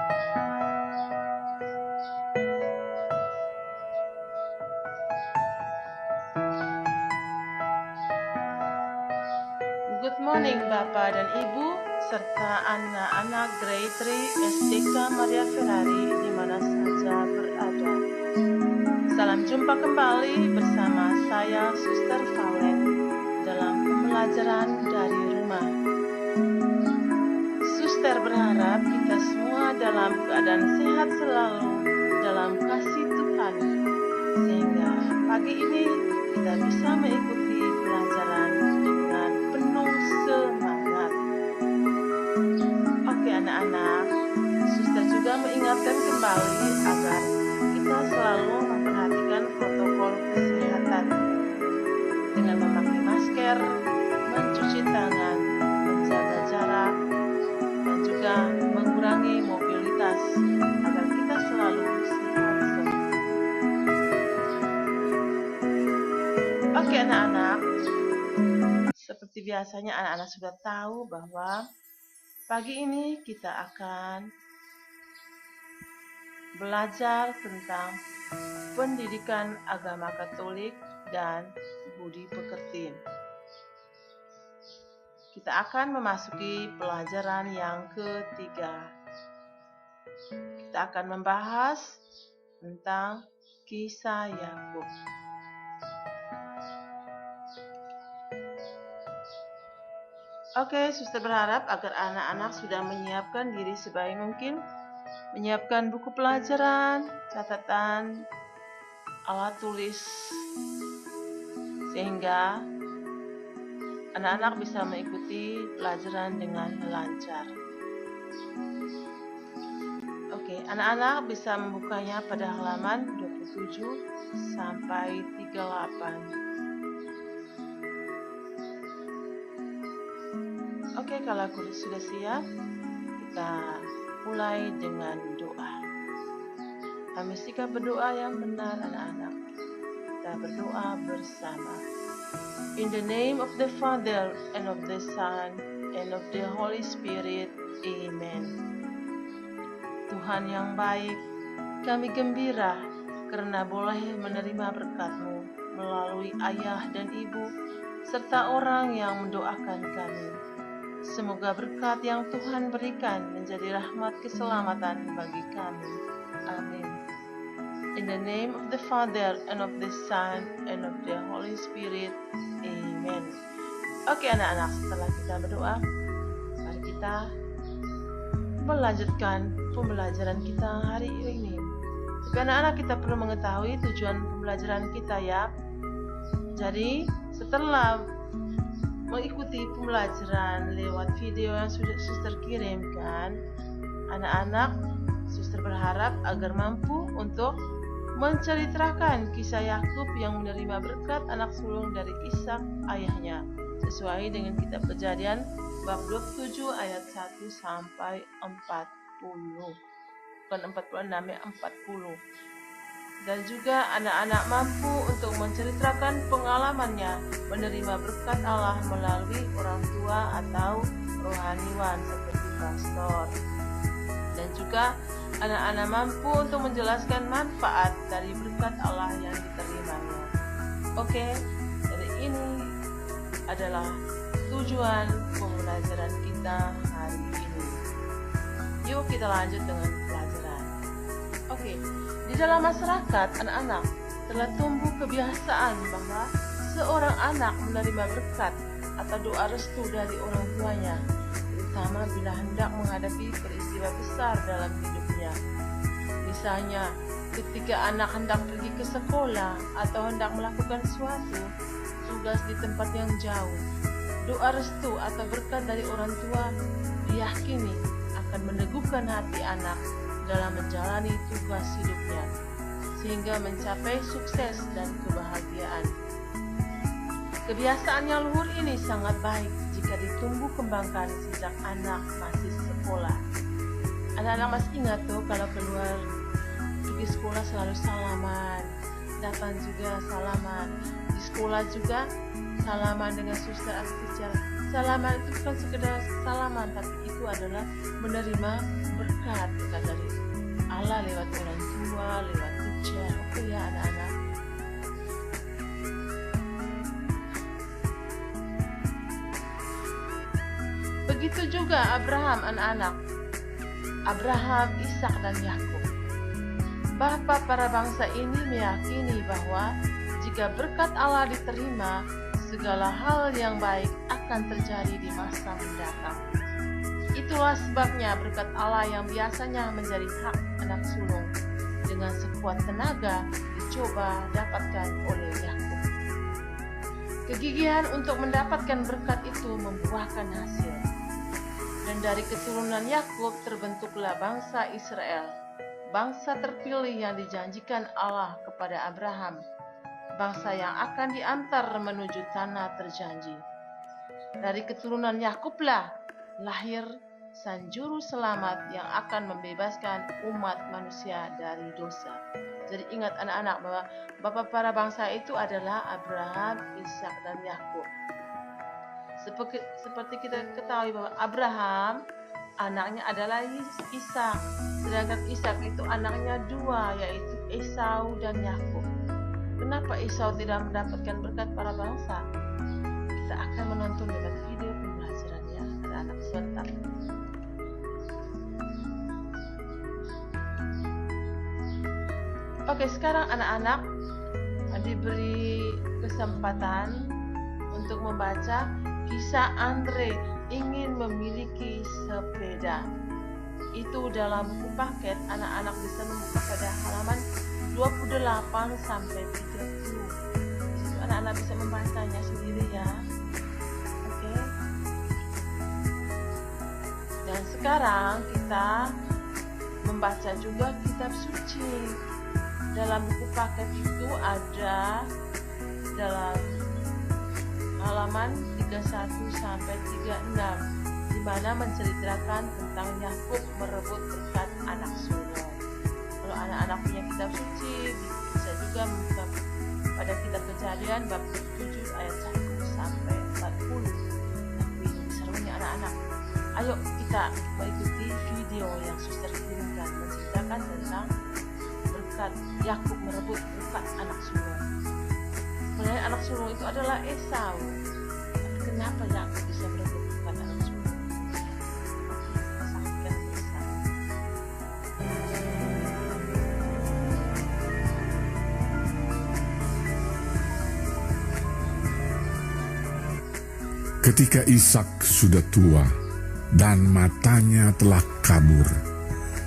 Good morning Bapak dan Ibu serta anak-anak Grade 3 SDK Maria Ferrari di mana saja berada. Salam jumpa kembali bersama saya Suster Valen dalam pembelajaran dari rumah. Suster berharap kita semua dalam keadaan sehat selalu dalam kasih Tuhan, sehingga pagi ini kita bisa mengikuti pelajaran dengan penuh semangat. Oke anak-anak, Suster juga mengingatkan kembali agar kita selalu memperhatikan protokol kesehatan dengan memakai masker, mencuci tangan, menjaga jarak, dan juga mengurangi mobilitas agar kita selalu sehat semua. Oke anak-anak, seperti biasanya anak-anak sudah tahu bahwa pagi ini kita akan belajar tentang pendidikan agama Katolik dan budi pekerti. Kita akan memasuki pelajaran yang ketiga. Kita akan membahas tentang kisah Yakub. Oke, Suster berharap agar anak-anak sudah menyiapkan diri sebaik mungkin, menyiapkan buku pelajaran, catatan, alat tulis, sehingga anak-anak bisa mengikuti pelajaran dengan lancar. Oke, anak-anak bisa membukanya pada halaman 27 sampai 38. Oke, kalau sudah siap, kita mulai dengan doa. Kami sikap berdoa yang benar anak-anak. Kita berdoa bersama. In the name of the Father, and of the Son, and of the Holy Spirit. Amen. Tuhan yang baik, kami gembira karena boleh menerima berkat-Mu melalui ayah dan ibu, serta orang yang mendoakan kami. Semoga berkat yang Tuhan berikan menjadi rahmat keselamatan bagi kami. Amin. In the name of the Father, and of the Son, and of the Holy Spirit. Amen. Oke anak-anak, setelah kita berdoa, mari kita melanjutkan pembelajaran kita hari ini. Tapi anak-anak, kita perlu mengetahui tujuan pembelajaran kita ya. Jadi setelah mengikuti pembelajaran lewat video yang sudah Suster kirimkan, anak-anak, Suster berharap agar mampu untuk menceritakan kisah Yakub yang menerima berkat anak sulung dari Ishak ayahnya, sesuai dengan kitab Kejadian bab 27 ayat 1 sampai 40. Bukan 46 ya, 40. Dan juga anak-anak mampu untuk menceritakan pengalamannya menerima berkat Allah melalui orang tua atau rohaniwan seperti pastor. Dan juga anak-anak mampu untuk menjelaskan manfaat dari berkat Allah yang diterimanya. Oke, jadi ini adalah tujuan pembelajaran kita hari ini. Yuk kita lanjut dengan pelajaran. Oke, di dalam masyarakat anak-anak telah tumbuh kebiasaan bahwa seorang anak menerima berkat atau doa restu dari orang tuanya, terutama bila hendak menghadapi peristiwa besar dalam hidupnya. Misalnya, ketika anak hendak pergi ke sekolah atau hendak melakukan suatu tugas di tempat yang jauh, doa restu atau berkat dari orang tua diyakini akan meneguhkan hati anak dalam menjalani tugas hidupnya, sehingga mencapai sukses dan kebahagiaan. Kebiasaan yang luhur ini sangat baik jika ditumbuh kembangkan sejak anak masih sekolah. Anak-anak masih ingat tuh kalau keluar pergi sekolah selalu salaman, datang juga salaman, di sekolah juga salaman dengan suster atau teacher, Salaman itu bukan sekedar salaman, tapi itu adalah menerima berkat dari Allah lewat orang tua, lewat ujian. Oke ya anak-anak. Begitu juga Abraham anak-anak. Abraham, Ishak dan Yakub. Bapa para bangsa ini meyakini bahwa jika berkat Allah diterima, segala hal yang baik akan terjadi di masa mendatang. Itulah sebabnya berkat Allah yang biasanya menjadi hak anak sulung dengan sekuat tenaga dicoba dapatkan oleh Yakub. Kegigihan untuk mendapatkan berkat itu membuahkan hasil. Dan dari keturunan Yakub terbentuklah bangsa Israel, bangsa terpilih yang dijanjikan Allah kepada Abraham, bangsa yang akan diantar menuju tanah terjanji. Dari keturunan Yakublah lahir Sang Juru Selamat yang akan membebaskan umat manusia dari dosa. Jadi ingat anak-anak bahwa bapa para bangsa itu adalah Abraham, Ishak dan Yakub. Seperti kita ketahui bahwa Abraham anaknya adalah Ishak, sedangkan Ishak itu anaknya dua, yaitu Esau dan Yakub. Kenapa Esau tidak mendapatkan berkat para bangsa? Kita akan menonton dalam video pembelajarannya anak-anak sebentar. Oke, sekarang anak-anak diberi kesempatan untuk membaca kisah Andre ingin memiliki sepeda. Itu dalam buku paket, anak-anak bisa membuka pada halaman 28 sampai 30. Disitu anak-anak bisa membacanya sendiri ya. Oke. Dan sekarang kita membaca juga kitab suci. Dalam buku paket itu ada dalam halaman 31 sampai 36 di mana menceritakan tentang Yakub merebut berkat anak sulung. Kalau anak-anak punya kitab suci bisa juga membuka pada kitab Kejadian bab 7 ayat 1 sampai 40. Tapi serunya anak-anak, ayo kita mengikuti video yang suster kirimkan menceritakan tentang berkat Yakub merebut berkat anak sulung. Sebenarnya anak sulung itu adalah Esau. Tapi kenapa Yakub bisa merebut berkat anak sulung? Kita saksikan bersama. Ketika Ishak sudah tua dan matanya telah kabur,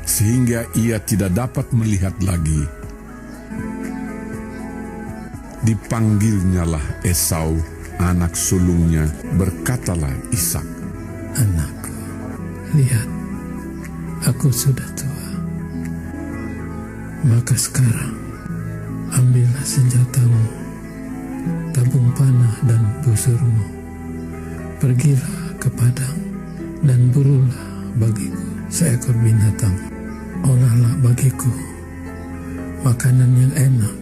sehingga ia tidak dapat melihat lagi, dipanggilnyalah Esau, anak sulungnya, berkatalah Ishak, "Anakku, lihat, aku sudah tua. Maka sekarang, ambillah senjatamu, tabung panah dan busurmu. Pergilah ke padang dan burulah bagiku seekor binatang. Olahlah bagiku makanan yang enak,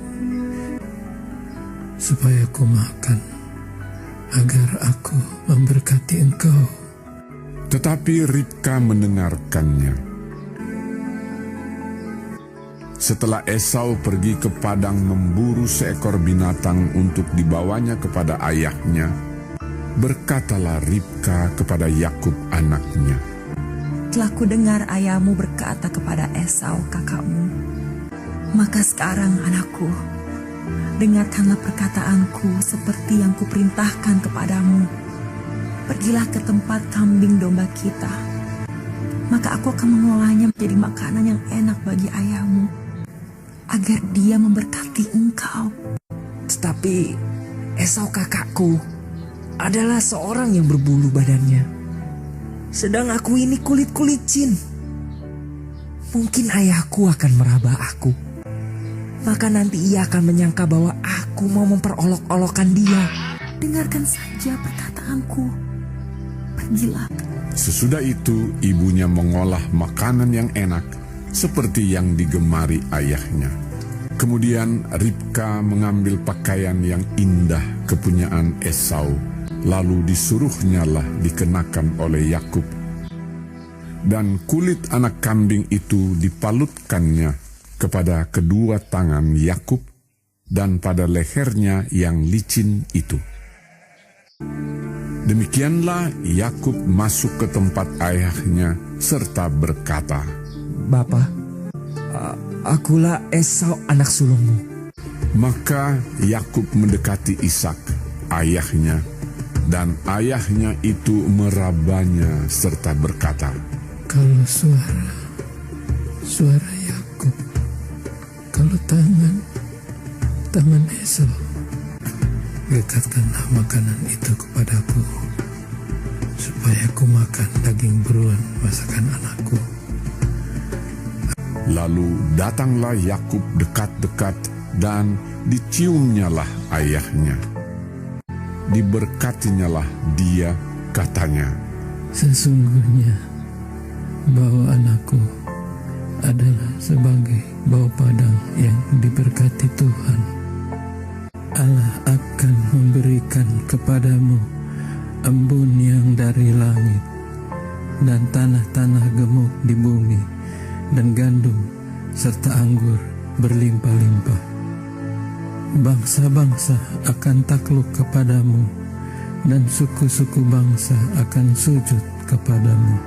supaya aku makan, agar aku memberkati engkau." Tetapi Ribka mendengarkannya. Setelah Esau pergi ke padang memburu seekor binatang untuk dibawanya kepada ayahnya, berkatalah Ribka kepada Yakub anaknya, "Telah kudengar ayahmu berkata kepada Esau kakakmu. Maka sekarang anakku, dengarkanlah perkataanku seperti yang kuperintahkan kepadamu. Pergilah ke tempat kambing domba kita. Maka aku akan mengolahnya menjadi makanan yang enak bagi ayahmu, agar dia memberkati engkau." Tetapi Esau kakakku adalah seorang yang berbulu badannya, sedang aku ini kulit licin. Mungkin ayahku akan meraba aku. Maka nanti ia akan menyangka bahwa aku mau memperolok-olokkan dia. Dengarkan saja perkataanku. Pergilah. Sesudah itu ibunya mengolah makanan yang enak seperti yang digemari ayahnya. Kemudian Ribka mengambil pakaian yang indah kepunyaan Esau Lalu disuruhnyalah dikenakan oleh Yakub, dan kulit anak kambing itu dipalutkannya kepada kedua tangan Yakub dan pada lehernya yang licin itu. Demikianlah Yakub masuk ke tempat ayahnya serta berkata, Bapa, akulah Esau anak sulungmu. Maka Yakub mendekati Ishak, ayahnya, dan ayahnya itu merabanya serta berkata, Kalau suara Yakub, kalau tangan Esau, dekatkanlah makanan itu kepadaku, supaya aku makan daging buruan masakan anakku. Lalu datanglah Yakub dekat-dekat dan diciumnyalah ayahnya. Diberkatinyalah dia, katanya, Sesungguhnya bau anakku adalah sebagai bau padang yang diberkati Tuhan. Allah akan memberikan kepadamu embun yang dari langit, dan tanah-tanah gemuk di bumi, dan gandum serta anggur berlimpah-limpah. Bangsa-bangsa akan takluk kepadamu, dan suku-suku bangsa akan sujud kepadamu.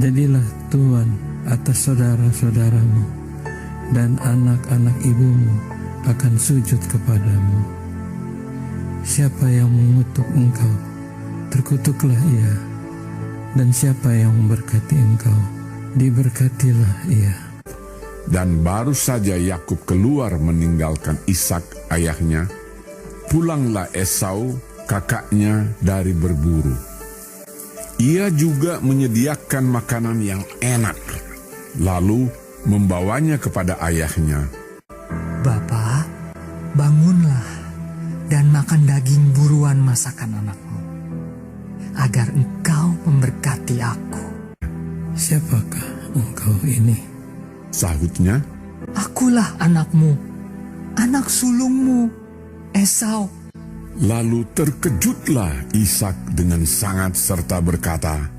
Jadilah tuan atas saudara-saudaramu, dan anak-anak ibumu akan sujud kepadamu. Siapa yang mengutuk engkau, terkutuklah ia, dan siapa yang memberkati engkau, diberkatilah ia. Dan baru saja Yakub keluar meninggalkan Ishak ayahnya, pulanglah Esau kakaknya dari berburu. Ia juga menyediakan makanan yang enak, lalu membawanya kepada ayahnya. Bapa, bangunlah dan makan daging buruan masakan anakmu, agar engkau memberkati aku. Siapakah engkau ini? Sahutnya, Akulah anakmu, anak sulungmu, Esau. lalu terkejutlah Ishak dengan sangat serta berkata,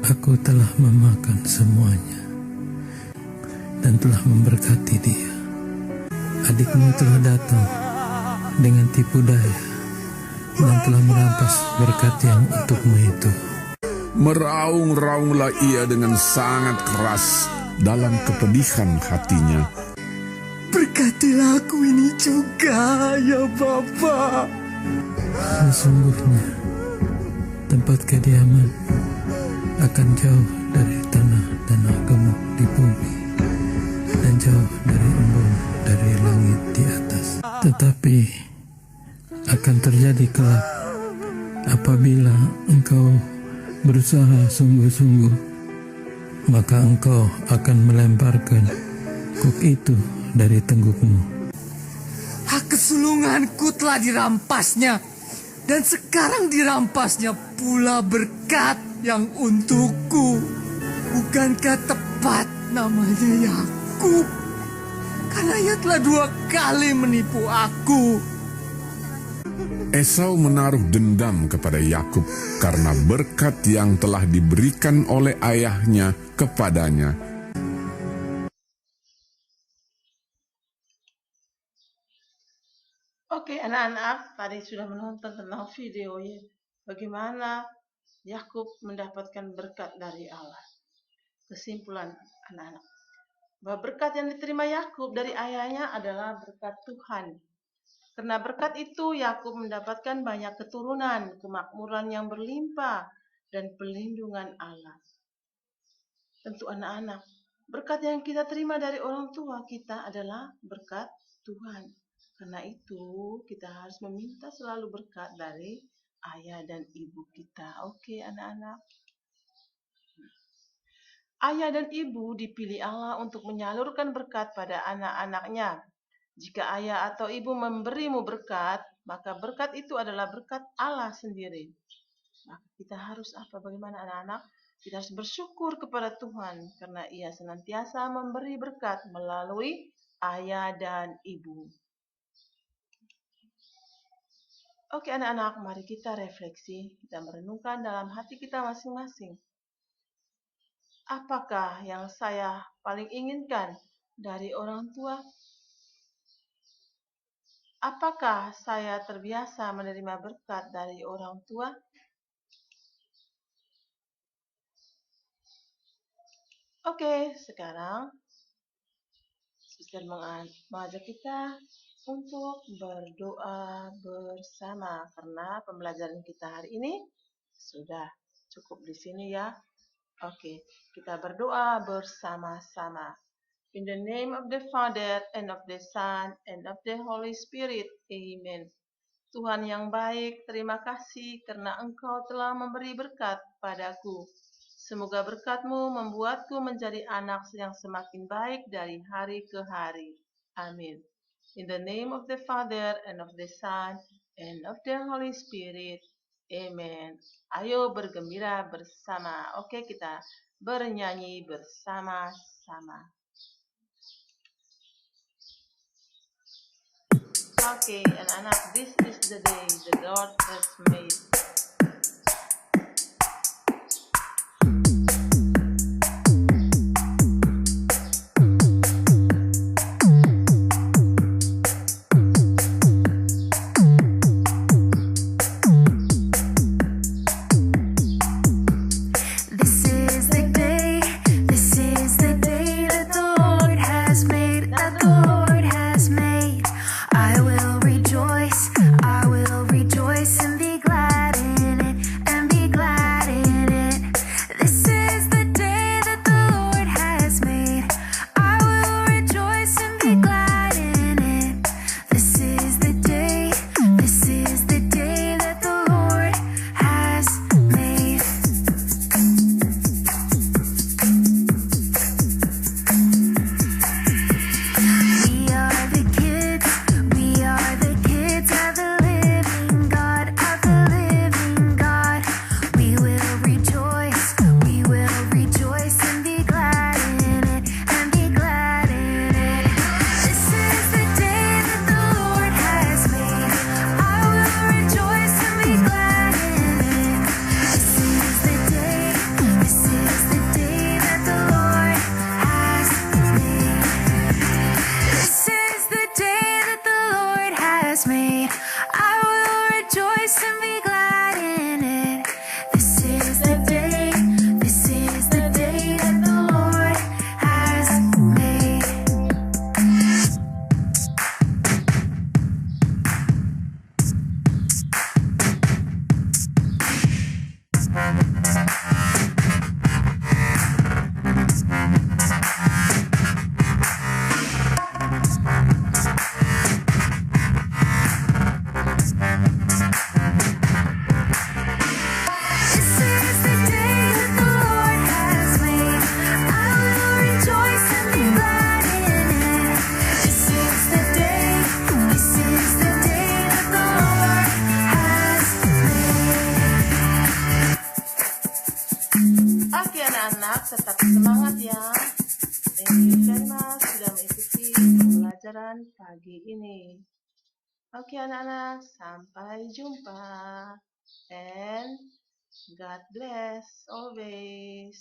Aku telah memakan semuanya dan telah memberkati dia. Adikmu telah datang dengan tipu daya dan telah merampas berkat yang untukmu itu. Meraung-raunglah ia dengan sangat keras dalam kepedihan hatinya. Berkatilah aku ini juga, ya Bapa. Sesungguhnya tempat kediaman akan jauh dari tanah-tanah gemuk di bumi, dan jauh dari embun dari langit di atas. Tetapi akan terjadi kelak apabila engkau berusaha sungguh-sungguh, maka engkau akan melemparkan kuk itu dari tenggukmu. Hak kesulunganku telah dirampasnya, dan sekarang dirampasnya pula berkat yang untukku. Bukankah tepat namanya Yakub? Karena ia telah 2 kali menipu aku. Esau menaruh dendam kepada Yakub karena berkat yang telah diberikan oleh ayahnya kepadanya. Oke, anak-anak, tadi sudah menonton tentang video ya, bagaimana Yakub mendapatkan berkat dari Allah. Kesimpulan anak-anak, bahwa berkat yang diterima Yakub dari ayahnya adalah berkat Tuhan. Karena berkat itu Yakub mendapatkan banyak keturunan, kemakmuran yang berlimpah, dan pelindungan Allah. Tentu anak-anak, berkat yang kita terima dari orang tua kita adalah berkat Tuhan. Karena itu kita harus meminta selalu berkat dari ayah dan ibu kita. Oke anak-anak. Ayah dan ibu dipilih Allah untuk menyalurkan berkat pada anak-anaknya. Jika ayah atau ibu memberimu berkat, maka berkat itu adalah berkat Allah sendiri. Maka kita harus apa? Bagaimana anak-anak? Kita harus bersyukur kepada Tuhan karena Ia senantiasa memberi berkat melalui ayah dan ibu. Oke anak-anak, mari kita refleksi, kita merenungkan dalam hati kita masing-masing. Apakah yang saya paling inginkan dari orang tua? Apakah saya terbiasa menerima berkat dari orang tua? Oke, sekarang Suster mengajak kita untuk berdoa bersama karena pembelajaran kita hari ini sudah cukup di sini ya. Oke, kita berdoa bersama-sama. In the name of the Father and of the Son and of the Holy Spirit. Amen. Tuhan yang baik, terima kasih karena Engkau telah memberi berkat padaku. Semoga berkat-Mu membuatku menjadi anak yang semakin baik dari hari ke hari. Amin. In the name of the Father and of the Son and of the Holy Spirit. Amen. Ayo bergembira bersama. Oke, kita bernyanyi bersama-sama. Okay, anak-anak, this is the day the Lord has made. This is the day that the Lord has made, that the Lord has made. I will rejoice and be glad in it, and be glad in it. This is the day that the Lord has made. I will rejoice and be glad in it. This is the day that the Lord has made. We are the kids of the living God, of the living God. We will rejoice and be glad in it, and be glad in it. This is the day that the Lord has made. I will rejoice and be glad in it. This is the day that the Lord has made. This is the day that the Lord has made. I will rejoice and be glad in it. This is the day that the Lord has made. This is the day that the Lord has made. I will rejoice and be glad in it. This is the day that the Lord has made. Oke anak-anak, tetap semangat ya. Thank you very much sudah mengikuti pembelajaran pagi ini. Oke anak-anak, sampai jumpa. And God bless always.